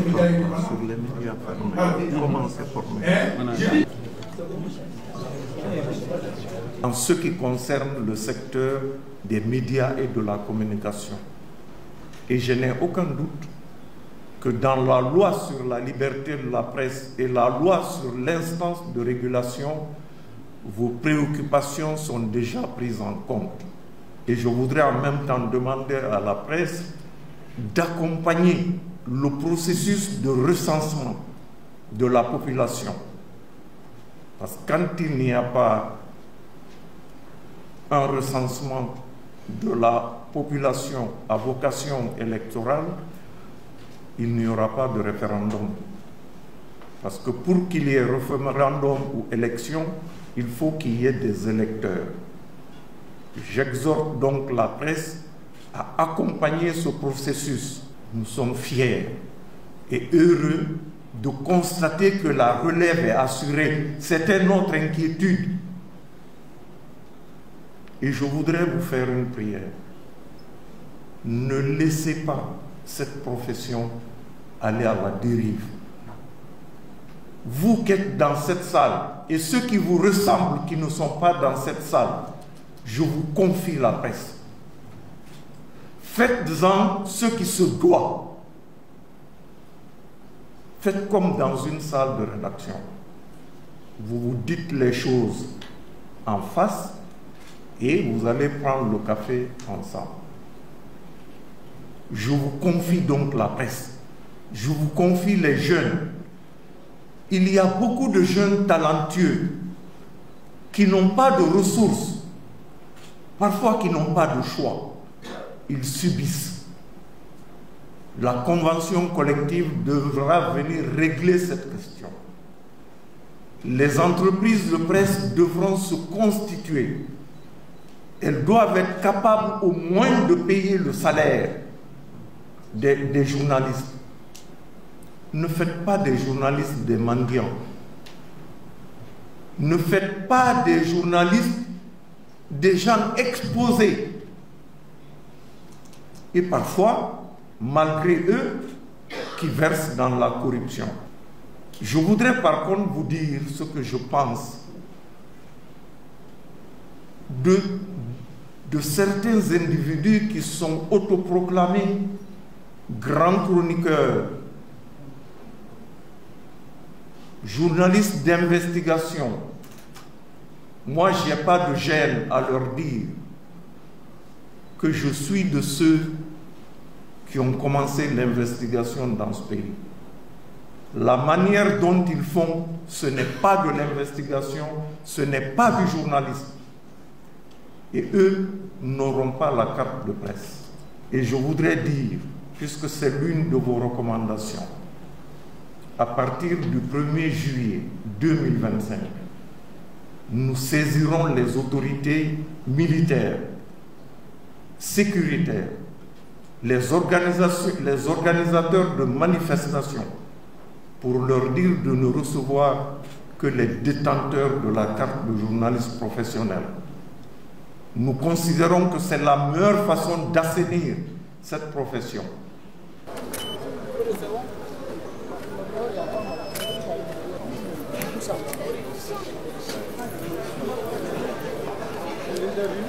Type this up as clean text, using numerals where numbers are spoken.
sur les médias fermés. Comment c'est formé? En ce qui concerne le secteur des médias et de la communication. Et je n'ai aucun doute que dans la loi sur la liberté de la presse et la loi sur l'instance de régulation, vos préoccupations sont déjà prises en compte. Et je voudrais en même temps demander à la presse d'accompagner le processus de recensement de la population. Parce que quand il n'y a pas un recensement de la population à vocation électorale, il n'y aura pas de référendum. Parce que pour qu'il y ait référendum ou élection, il faut qu'il y ait des électeurs. J'exhorte donc la presse à accompagner ce processus. Nous sommes fiers et heureux de constater que la relève est assurée. C'était notre inquiétude. Et je voudrais vous faire une prière. Ne laissez pas cette profession aller à la dérive. Vous qui êtes dans cette salle et ceux qui vous ressemblent qui ne sont pas dans cette salle, je vous confie la presse. Faites-en ce qui se doit. Faites comme dans une salle de rédaction. Vous vous dites les choses en face et vous allez prendre le café ensemble. Je vous confie donc la presse. Je vous confie les jeunes. Il y a beaucoup de jeunes talentueux qui n'ont pas de ressources, parfois qui n'ont pas de choix. Ils subissent. La convention collective devra venir régler cette question. Les entreprises de presse devront se constituer. Elles doivent être capables au moins de payer le salaire des journalistes. Ne faites pas des journalistes des mendiants. Ne faites pas des journalistes des gens exposés. Et parfois, malgré eux, qui versent dans la corruption. Je voudrais par contre vous dire ce que je pense de certains individus qui sont autoproclamés grands chroniqueurs, journalistes d'investigation. Moi, je n'ai pas de gêne à leur dire que je suis de ceux qui ont commencé l'investigation dans ce pays. La manière dont ils font, ce n'est pas de l'investigation, ce n'est pas du journalisme. Et eux n'auront pas la carte de presse. Et je voudrais dire, puisque c'est l'une de vos recommandations, à partir du 1er juillet 2025, nous saisirons les autorités militaires, sécuritaires, les organisateurs de manifestations pour leur dire de ne recevoir que les détenteurs de la carte de journaliste professionnel. Nous considérons que c'est la meilleure façon d'assainir cette profession. Vous avez vu ?